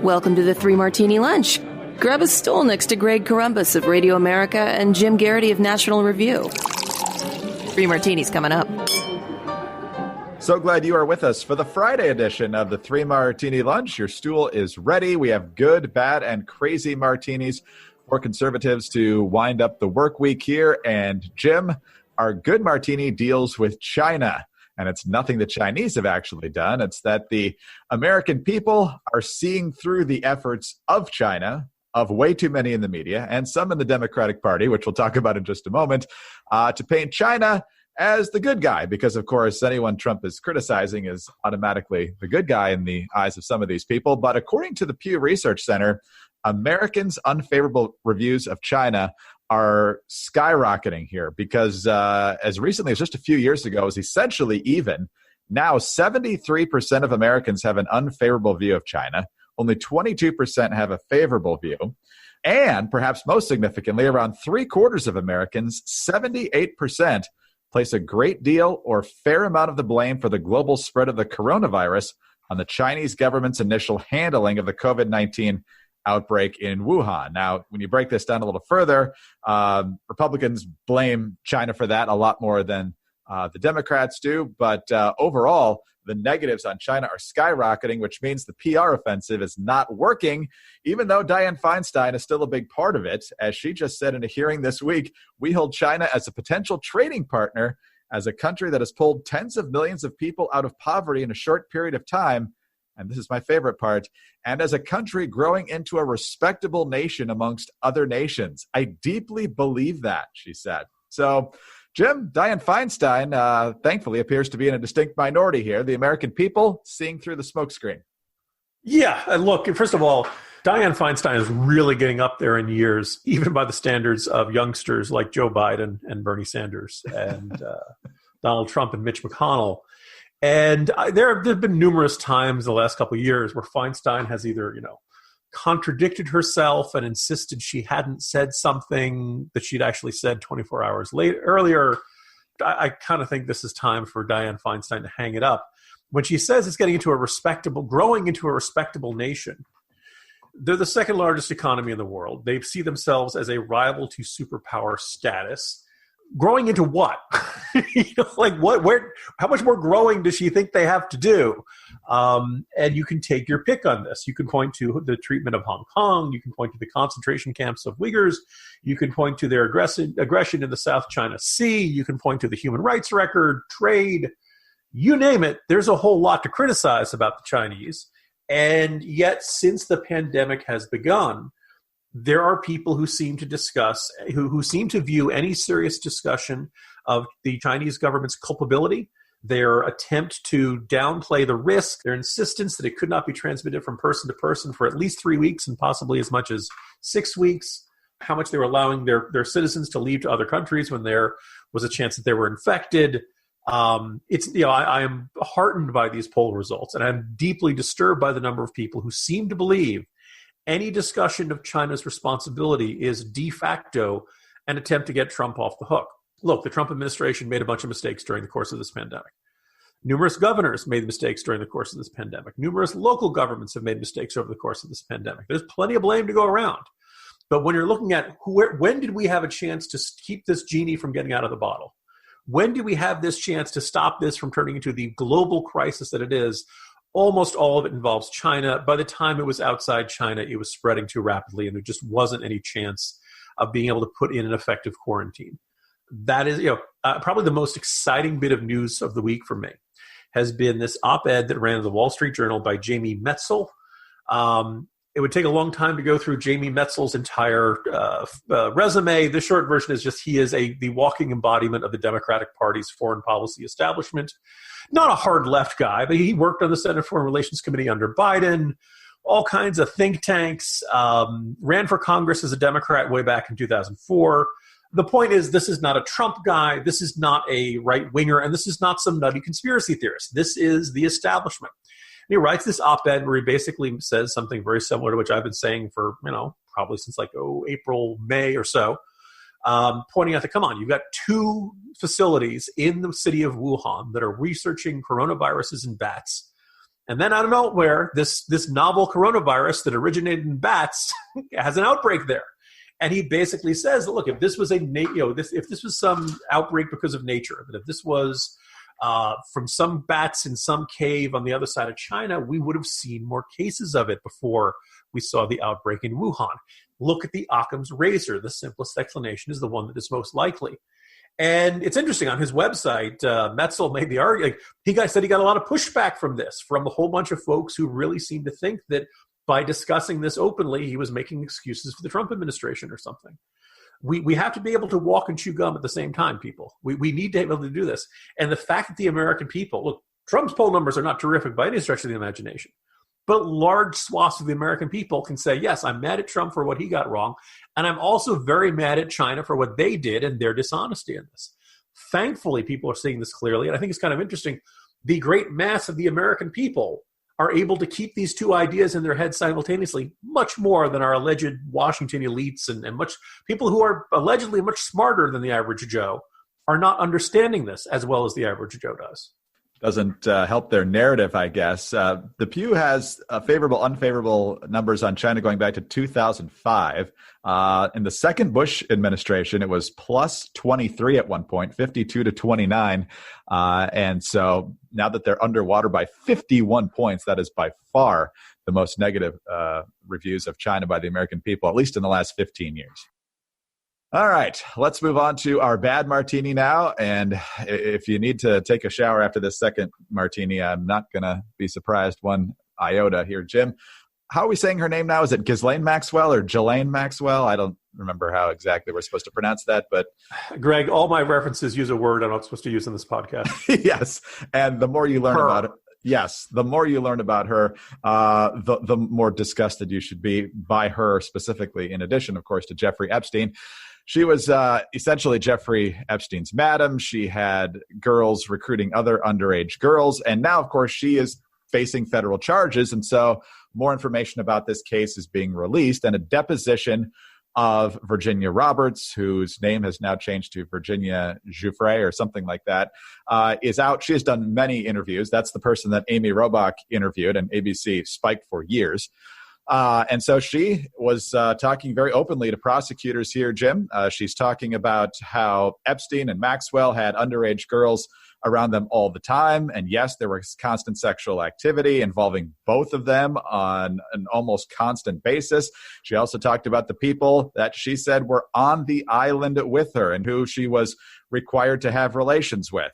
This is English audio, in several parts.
Welcome to the Three Martini Lunch. Grab a stool next to Greg Columbus of Radio America and Jim Garrity of National Review. Three Martinis coming up. So glad you are with us for the Friday edition of the Three Martini Lunch. Your stool is ready. We have good, bad, and crazy martinis for conservatives to wind up the work week here. And Jim, our good martini deals with China. And it's nothing the Chinese have actually done. It's that the American people are seeing through the efforts of China, of way too many in the media, and some in the Democratic Party, which we'll talk about in just a moment, to paint China as the good guy. Because, of course, anyone Trump is criticizing is automatically the good guy in the eyes of some of these people. But according to the Pew Research Center, Americans' unfavorable reviews of China are skyrocketing here because as recently as just a few years ago, it was essentially even. Now, 73% of Americans have an unfavorable view of China. Only 22% have a favorable view. And perhaps most significantly, around 3/4 of Americans, 78%, place a great deal or fair amount of the blame for the global spread of the coronavirus on the Chinese government's initial handling of the COVID-19 outbreak in Wuhan. Now, when you break this down a little further, Republicans blame China for that a lot more than the Democrats do. But overall, the negatives on China are skyrocketing, which means the PR offensive is not working, even though Dianne Feinstein is still a big part of it. As she just said in a hearing this week, we hold China as a potential trading partner, as a country that has pulled tens of millions of people out of poverty in a short period of time. And this is my favorite part, and as a country growing into a respectable nation amongst other nations. I deeply believe that, she said. So, Jim, Dianne Feinstein, thankfully, appears to be in a distinct minority here. The American people seeing through the smokescreen. Yeah, and look, first of all, Dianne Feinstein is really getting up there in years, even by the standards of youngsters like Joe Biden and Bernie Sanders and Donald Trump and Mitch McConnell. And there have been numerous times in the last couple of years where Feinstein has either, contradicted herself and insisted she hadn't said something that she'd actually said 24 hours earlier. I kind of think this is time for Dianne Feinstein to hang it up. When she says it's growing into a respectable nation, they're the second largest economy in the world. They see themselves as a rival to superpower status. Growing into what? How much more growing does she think they have to do? And you can take your pick on this. You can point to the treatment of Hong Kong. You can point to the concentration camps of Uyghurs. You can point to their aggression in the South China Sea. You can point to the human rights record, trade, you name it. There's a whole lot to criticize about the Chinese. And yet, since the pandemic has begun, there are people who seem to view any serious discussion of the Chinese government's culpability, their attempt to downplay the risk, their insistence that it could not be transmitted from person to person for at least 3 weeks and possibly as much as 6 weeks, how much they were allowing their citizens to leave to other countries when there was a chance that they were infected. I am heartened by these poll results, and I'm deeply disturbed by the number of people who seem to believe any discussion of China's responsibility is de facto an attempt to get Trump off the hook. Look, the Trump administration made a bunch of mistakes during the course of this pandemic. Numerous governors made mistakes during the course of this pandemic. Numerous local governments have made mistakes over the course of this pandemic. There's plenty of blame to go around. But when you're looking at when did we have a chance to keep this genie from getting out of the bottle? When do we have this chance to stop this from turning into the global crisis that it is? Almost all of it involves China. By the time it was outside China, it was spreading too rapidly, and there just wasn't any chance of being able to put in an effective quarantine. That is, probably the most exciting bit of news of the week for me has been this op-ed that ran in the Wall Street Journal by Jamie Metzl. It would take a long time to go through Jamie Metzl's entire resume. The short version is just he is the walking embodiment of the Democratic Party's foreign policy establishment. Not a hard left guy, but he worked on the Senate Foreign Relations Committee under Biden, all kinds of think tanks, ran for Congress as a Democrat way back in 2004. The point is, this is not a Trump guy. This is not a right-winger, and this is not some nutty conspiracy theorist. This is the establishment. And he writes this op-ed where he basically says something very similar to which I've been saying for, probably since April, May or so, pointing out that, come on, you've got 2 facilities in the city of Wuhan that are researching coronaviruses in bats. And then out of nowhere, this novel coronavirus that originated in bats has an outbreak there. And he basically says, look, if this was if this was some outbreak because of nature, that if this was from some bats in some cave on the other side of China, we would have seen more cases of it before we saw the outbreak in Wuhan. Look at the Occam's razor. The simplest explanation is the one that is most likely. And it's interesting, on his website, Maxwell made the argument, said he got a lot of pushback from this, from a whole bunch of folks who really seem to think that by discussing this openly, he was making excuses for the Trump administration or something. We have to be able to walk and chew gum at the same time, people. We need to be able to do this. And the fact that the American people, look, Trump's poll numbers are not terrific by any stretch of the imagination, but large swaths of the American people can say, yes, I'm mad at Trump for what he got wrong, and I'm also very mad at China for what they did and their dishonesty in this. Thankfully, people are seeing this clearly, and I think it's kind of interesting. The great mass of the American people are able to keep these two ideas in their heads simultaneously, much more than our alleged Washington elites and much people who are allegedly much smarter than the average Joe are not understanding this as well as the average Joe does. Doesn't help their narrative, I guess. The Pew has favorable, unfavorable numbers on China going back to 2005. In the second Bush administration, it was plus 23 at one point, 52 to 29. And so now that they're underwater by 51 points, that is by far the most negative reviews of China by the American people, at least in the last 15 years. All right, let's move on to our bad martini now. And if you need to take a shower after this second martini, I'm not going to be surprised one iota here. Jim, how are we saying her name now? Is it Ghislane Maxwell or Ghislane Maxwell? I don't remember how exactly we're supposed to pronounce that, but Greg, all my references use a word I'm not supposed to use in this podcast. Yes, and the more you learn about it, yes, the more you learn about her, the more disgusted you should be by her specifically, in addition, of course, to Jeffrey Epstein. She was essentially Jeffrey Epstein's madam. She had girls recruiting other underage girls. And now, of course, she is facing federal charges. And so more information about this case is being released. And a deposition of Virginia Roberts, whose name has now changed to Virginia Giuffre or something like that, is out. She has done many interviews. That's the person that Amy Robach interviewed and ABC spiked for years. And so she was talking very openly to prosecutors here, Jim. She's talking about how Epstein and Maxwell had underage girls around them all the time. And yes, there was constant sexual activity involving both of them on an almost constant basis. She also talked about the people that she said were on the island with her and who she was required to have relations with.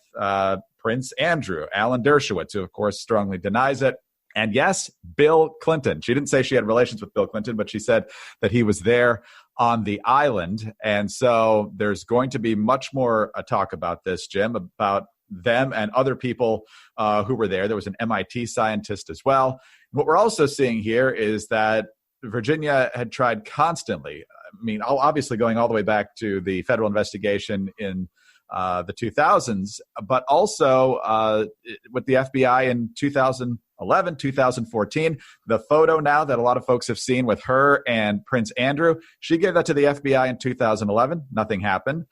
Prince Andrew, Alan Dershowitz, who of course strongly denies it. And yes, Bill Clinton. She didn't say she had relations with Bill Clinton, but she said that he was there on the island. And so there's going to be much more talk about this, Jim, about them and other people who were there. There was an MIT scientist as well. What we're also seeing here is that Virginia had tried constantly, I mean, obviously going all the way back to the federal investigation in the 2000s, but also with the FBI in 2011, 2014. The photo now that a lot of folks have seen with her and Prince Andrew, she gave that to the FBI in 2011. Nothing happened.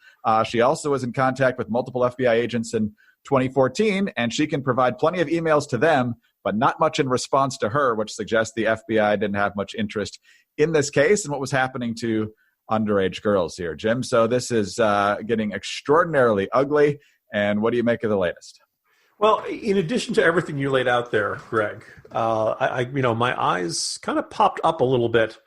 She also was in contact with multiple FBI agents in 2014, and she can provide plenty of emails to them, but not much in response to her, which suggests the FBI didn't have much interest in this case and what was happening to underage girls here, Jim. So this is getting extraordinarily ugly. And what do you make of the latest? Well, in addition to everything you laid out there, Greg, my eyes kind of popped up a little bit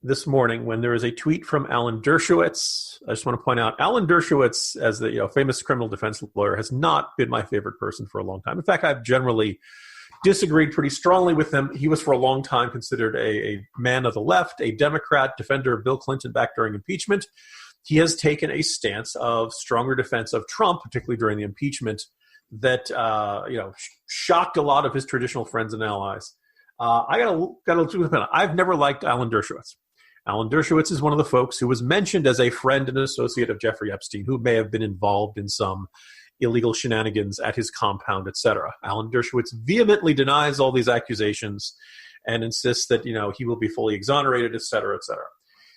this morning when there was a tweet from Alan Dershowitz. I just want to point out, Alan Dershowitz, as the famous criminal defense lawyer, has not been my favorite person for a long time. In fact, I've generally disagreed pretty strongly with him. He was for a long time considered a man of the left, a Democrat, defender of Bill Clinton back during impeachment. He has taken a stance of stronger defense of Trump, particularly during the impeachment, that shocked a lot of his traditional friends and allies. I've never liked Alan Dershowitz. Alan Dershowitz is one of the folks who was mentioned as a friend and associate of Jeffrey Epstein, who may have been involved in some illegal shenanigans at his compound, etc. Alan Dershowitz vehemently denies all these accusations and insists that, he will be fully exonerated, etc., etc.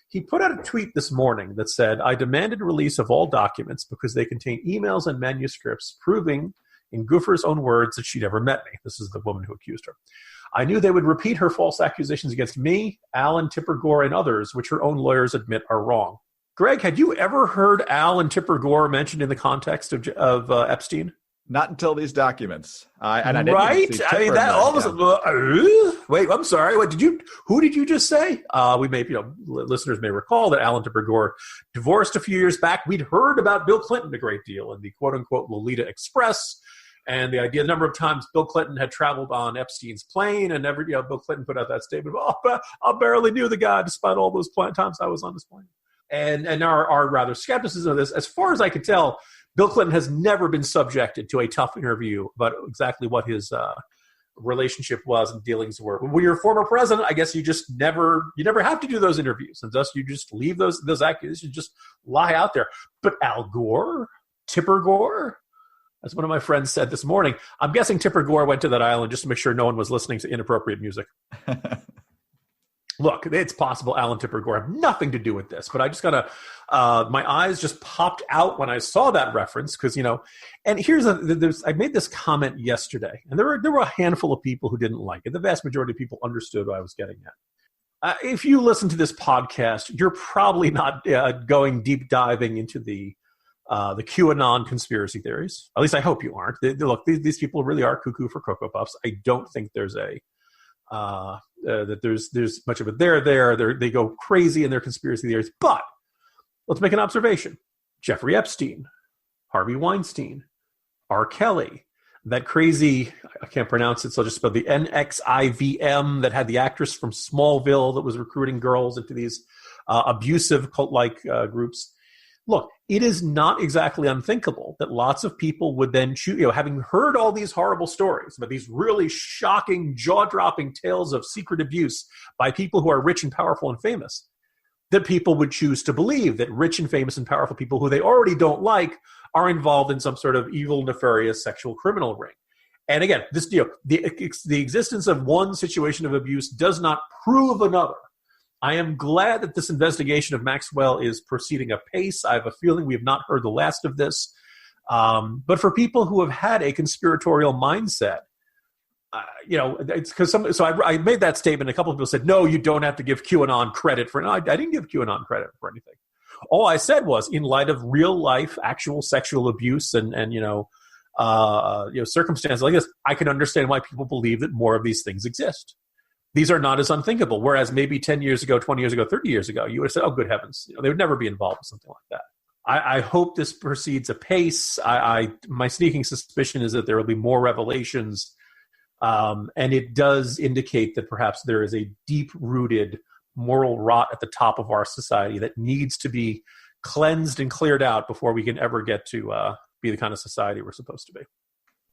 He put out a tweet this morning that said, "I demanded release of all documents because they contain emails and manuscripts proving In Goofer's own words, that she never met me. This is the woman who accused her. I knew they would repeat her false accusations against me, Al Tipper Gore, and others, which her own lawyers admit are wrong. Greg, had you ever heard Al and Tipper Gore mentioned in the context of Epstein? Not until these documents. I didn't right? I mean, that almost. Wait, I'm sorry. Who did you just say? We may, listeners may recall that Al and Tipper Gore divorced a few years back. We'd heard about Bill Clinton a great deal in the quote unquote Lolita Express. And the idea, the number of times Bill Clinton had traveled on Epstein's plane, and Bill Clinton put out that statement, I barely knew the guy despite all those times I was on this plane. And our rather skepticism of this, as far as I can tell, Bill Clinton has never been subjected to a tough interview about exactly what his relationship was and dealings were. When you're a former president, I guess you never have to do those interviews, and thus you just leave those accusations just lie out there. But Al Gore, Tipper Gore, as one of my friends said this morning, I'm guessing Tipper Gore went to that island just to make sure no one was listening to inappropriate music. Look, it's possible Al and Tipper Gore have nothing to do with this, but I just my eyes just popped out when I saw that reference because, and I made this comment yesterday, and there were a handful of people who didn't like it. The vast majority of people understood what I was getting at. If you listen to this podcast, you're probably not going deep diving into the QAnon conspiracy theories. At least I hope you aren't. Look, these people really are cuckoo for Cocoa Puffs. I don't think there's that there's much of it there. They go crazy in their conspiracy theories. But let's make an observation. Jeffrey Epstein, Harvey Weinstein, R. Kelly, that crazy, I can't pronounce it, so I'll just spell the NXIVM that had the actress from Smallville that was recruiting girls into these abusive cult-like groups. Look, it is not exactly unthinkable that lots of people would then choose, having heard all these horrible stories about these really shocking, jaw-dropping tales of secret abuse by people who are rich and powerful and famous, that people would choose to believe that rich and famous and powerful people who they already don't like are involved in some sort of evil, nefarious sexual criminal ring. And again, this the existence of one situation of abuse does not prove another. I am glad that this investigation of Maxwell is proceeding apace. I have a feeling we have not heard the last of this. But for people who have had a conspiratorial mindset, it's because I made that statement. A couple of people said, no, you don't have to give QAnon credit for it. No, I didn't give QAnon credit for anything. All I said was, in light of real life, actual sexual abuse and circumstances like this, I can understand why people believe that more of these things exist. These are not as unthinkable. Whereas maybe 10 years ago, 20 years ago, 30 years ago, you would have said, oh, good heavens, they would never be involved in something like that. I hope this proceeds apace. My sneaking suspicion is that there will be more revelations. And it does indicate that perhaps there is a deep-rooted moral rot at the top of our society that needs to be cleansed and cleared out before we can ever get to be the kind of society we're supposed to be.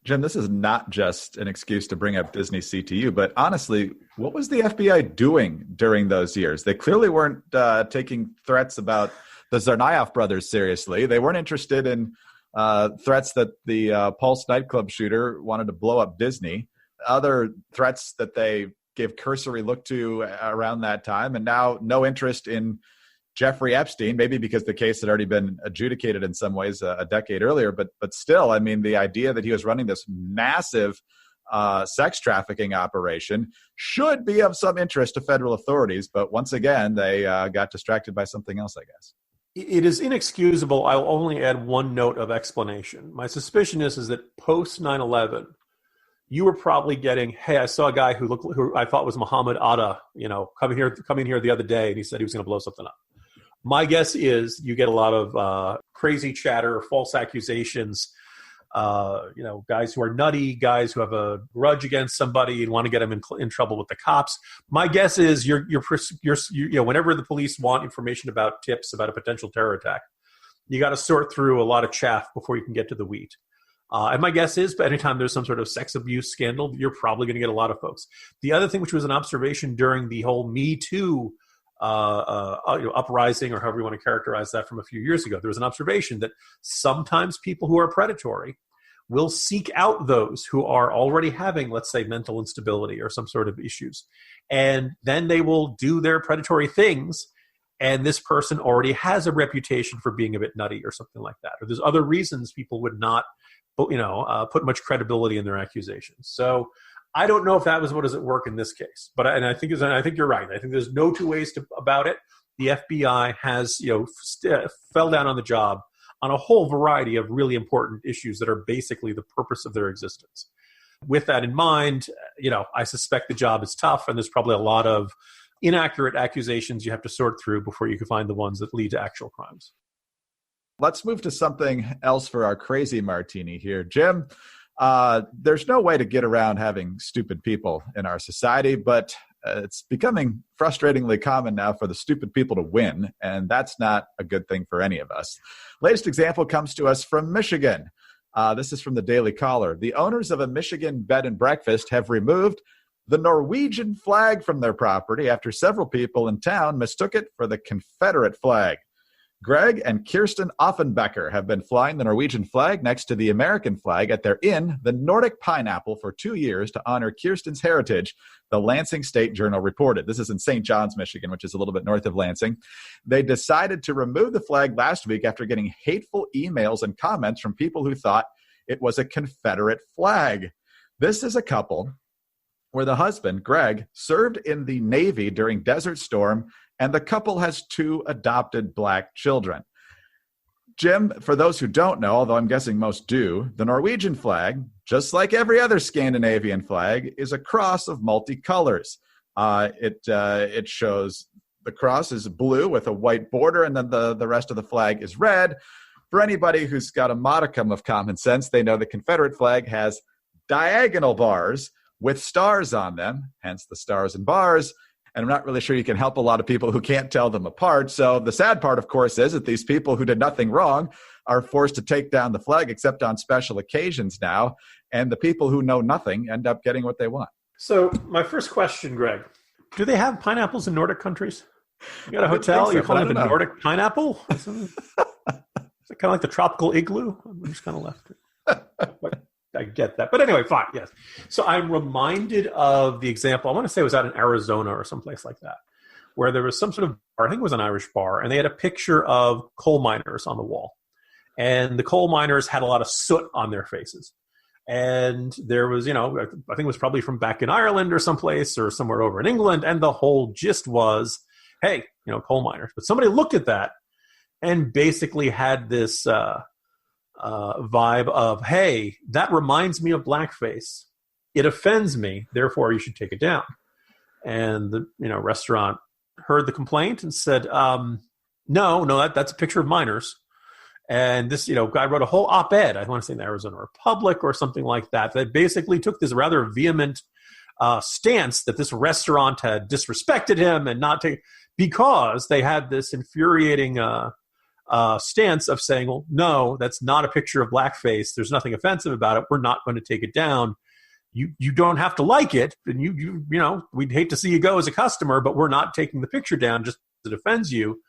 Jim, this is not just an excuse to bring up Disney CTU, but honestly, what was the FBI doing during those years? They clearly weren't taking threats about the Tsarnaev brothers seriously. They weren't interested in threats that the Pulse nightclub shooter wanted to blow up Disney, other threats that they gave cursory look to around that time, and now no interest in Jeffrey Epstein, maybe because the case had already been adjudicated in some ways a decade earlier, but still, I mean, the idea that he was running this massive sex trafficking operation should be of some interest to federal authorities, but once again, they got distracted by something else, I guess. It is inexcusable. I'll only add one note of explanation. My suspicion is that post 9/11, you were probably getting, hey, I saw a guy who I thought was Muhammad Atta, coming here the other day, and he said he was going to blow something up. My guess is you get a lot of crazy chatter, false accusations, guys who are nutty, guys who have a grudge against somebody and want to get them in trouble with the cops. My guess is you're whenever the police want information about tips about a potential terror attack, you got to sort through a lot of chaff before you can get to the wheat. And my guess is, but anytime there's some sort of sex abuse scandal, you're probably going to get a lot of folks. The other thing, which was an observation during the whole Me Too uprising, or however you want to characterize that, from a few years ago, there was an observation that sometimes people who are predatory will seek out those who are already having, let's say, mental instability or some sort of issues. And then they will do their predatory things, and this person already has a reputation for being a bit nutty or something like that. Or there's other reasons people would not put much credibility in their accusations. So I don't know if that was what does it work in this case, but I think you're right. I think there's no two ways about it. The FBI has fell down on the job on a whole variety of really important issues that are basically the purpose of their existence. With that in mind, I suspect the job is tough, and there's probably a lot of inaccurate accusations you have to sort through before you can find the ones that lead to actual crimes. Let's move to something else for our crazy martini here. Jim, there's no way to get around having stupid people in our society, but it's becoming frustratingly common now for the stupid people to win, and that's not a good thing for any of us. Latest example comes to us from Michigan. This is from the Daily Caller. The owners of a Michigan bed and breakfast have removed the Norwegian flag from their property after several people in town mistook it for the Confederate flag. Greg and Kirsten Offenbecker have been flying the Norwegian flag next to the American flag at their inn, the Nordic Pineapple, for 2 years to honor Kirsten's heritage, the Lansing State Journal reported. This is in St. John's, Michigan, which is a little bit north of Lansing. They decided to remove the flag last week after getting hateful emails and comments from people who thought it was a Confederate flag. This is a couple where the husband, Greg, served in the Navy during Desert Storm, and the couple has 2 adopted black children. Jim, for those who don't know, although I'm guessing most do, the Norwegian flag, just like every other Scandinavian flag, is a cross of multicolors. It shows the cross is blue with a white border, and then the rest of the flag is red. For anybody who's got a modicum of common sense, they know the Confederate flag has diagonal bars with stars on them, hence the stars and bars. And I'm not really sure you can help a lot of people who can't tell them apart. So the sad part, of course, is that these people who did nothing wrong are forced to take down the flag except on special occasions now. And the people who know nothing end up getting what they want. So my first question, Greg, do they have pineapples in Nordic countries? You got a hotel, you're calling it the Nordic Pineapple? Is it kind of like the tropical igloo? I'm just kind of left. I get that. But anyway, fine, yes. So I'm reminded of the example, I want to say it was out in Arizona or someplace like that, where there was some sort of bar, I think it was an Irish bar, and they had a picture of coal miners on the wall. And the coal miners had a lot of soot on their faces. And there was, I think it was probably from back in Ireland or someplace or somewhere over in England, and the whole gist was, hey, coal miners. But somebody looked at that and basically had this vibe of, hey, that reminds me of blackface. It offends me, therefore you should take it down. And the restaurant heard the complaint and said, no, that's a picture of miners. And this guy wrote a whole op-ed, I want to say in the Arizona Republic or something like that basically took this rather vehement stance that this restaurant had disrespected him and not take, because they had this infuriating stance of saying, well, no, that's not a picture of blackface. There's nothing offensive about it. We're not going to take it down. You don't have to like it, and we'd hate to see you go as a customer, but we're not taking the picture down just because it offends you,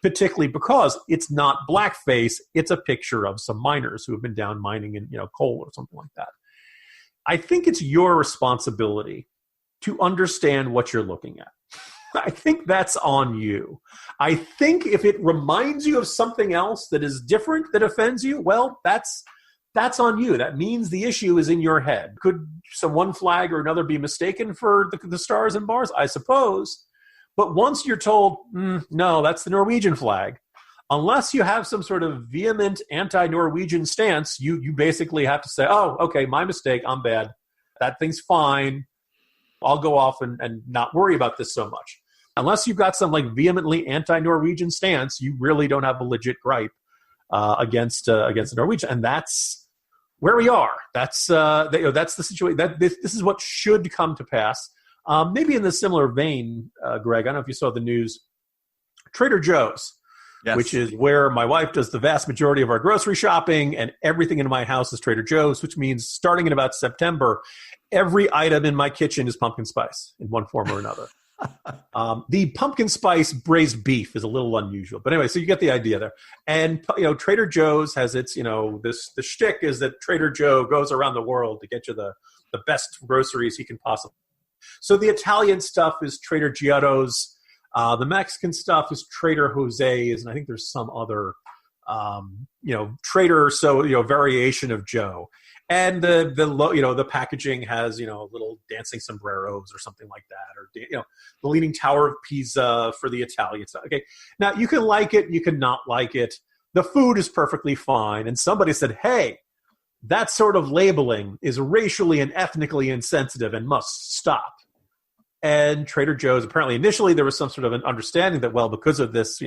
particularly because it's not blackface. It's a picture of some miners who have been down mining in coal or something like that. I think it's your responsibility to understand what you're looking at. I think that's on you. I think if it reminds you of something else that is different that offends you, well, that's on you. That means the issue is in your head. Could one flag or another be mistaken for the stars and bars? I suppose. But once you're told, no, that's the Norwegian flag, unless you have some sort of vehement anti-Norwegian stance, you basically have to say, oh, okay, my mistake, I'm bad. That thing's fine. I'll go off and not worry about this so much. Unless you've got some vehemently anti-Norwegian stance, you really don't have a legit gripe against the Norwegian, and that's where we are. That's the situation. This is what should come to pass. Maybe in the similar vein, Greg. I don't know if you saw the news. Trader Joe's, yes, which is where my wife does the vast majority of our grocery shopping, and everything in my house is Trader Joe's, which means starting in about September, every item in my kitchen is pumpkin spice in one form or another. The pumpkin spice braised beef is a little unusual, but anyway, so you get the idea there. And Trader Joe's has its the shtick is that Trader Joe goes around the world to get you the best groceries he can possibly. So the Italian stuff is Trader Giotto's, the Mexican stuff is Trader Jose's, and I think there's some other Trader, so variation of Joe. And the packaging has little dancing sombreros or something like that, or the Leaning Tower of Pisa for the Italians. Okay, now you can like it, you can not like it. The food is perfectly fine. And somebody said, "Hey, that sort of labeling is racially and ethnically insensitive and must stop." And Trader Joe's, apparently initially there was some sort of an understanding that, well, because of this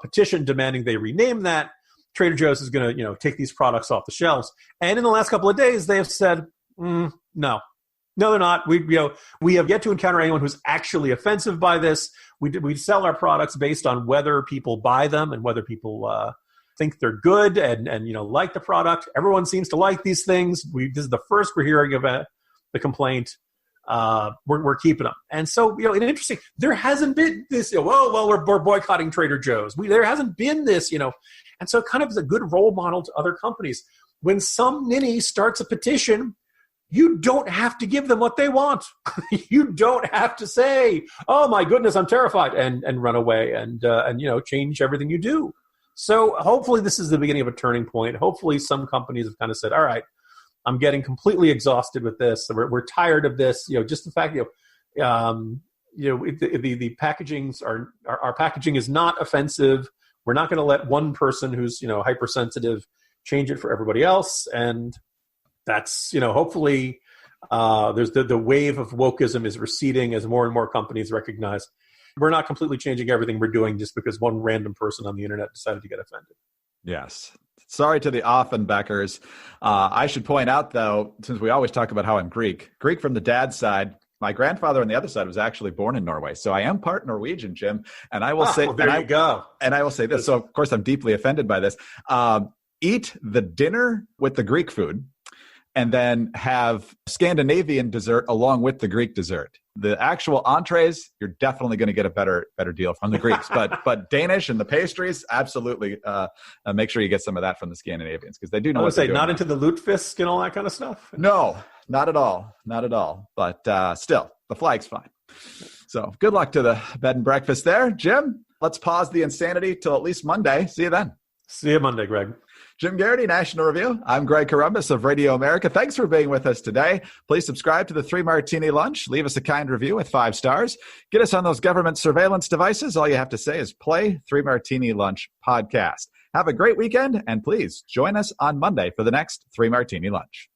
petition demanding they rename that, Trader Joe's is going to, take these products off the shelves. And in the last couple of days, they have said, no, they're not. We have yet to encounter anyone who's actually offensive by this. We sell our products based on whether people buy them and whether people think they're good and like the product. Everyone seems to like these things. This is the first we're hearing of the complaint. We're keeping them. And so, interesting, there hasn't been this, we're boycotting Trader Joe's. There hasn't been this, and so it kind of is a good role model to other companies. When some ninny starts a petition, you don't have to give them what they want. You don't have to say, "Oh my goodness, I'm terrified," and run away and change everything you do. So hopefully this is the beginning of a turning point. Hopefully some companies have kind of said, all right, I'm getting completely exhausted with this. We're tired of this. Just the fact, the packagings our packaging is not offensive. We're not going to let one person who's hypersensitive change it for everybody else. And that's hopefully there's the wave of wokeism is receding as more and more companies recognize we're not completely changing everything we're doing just because one random person on the internet decided to get offended. Yes. Sorry to the Offenbeckers. I should point out, though, since we always talk about how I'm Greek from the dad's side, my grandfather on the other side was actually born in Norway. So I am part Norwegian, Jim. And I will say, well, there you go. And I will say this. So, of course, I'm deeply offended by this. Eat the dinner with the Greek food and then have Scandinavian dessert along with the Greek dessert. The actual entrees, you're definitely going to get a better deal from the Greeks. But Danish and the pastries, absolutely make sure you get some of that from the Scandinavians because they do know I would what they're say doing. Not into the lutefisk and all that kind of stuff? No, not at all. Not at all. But still, the flag's fine. So good luck to the bed and breakfast there. Jim, let's pause the insanity till at least Monday. See you then. See you Monday, Greg. Jim Garrity, National Review. I'm Greg Corombos of Radio America. Thanks for being with us today. Please subscribe to the 3 Martini Lunch. Leave us a kind review with 5 stars. Get us on those government surveillance devices. All you have to say is play 3 Martini Lunch podcast. Have a great weekend, and please join us on Monday for the next 3 Martini Lunch.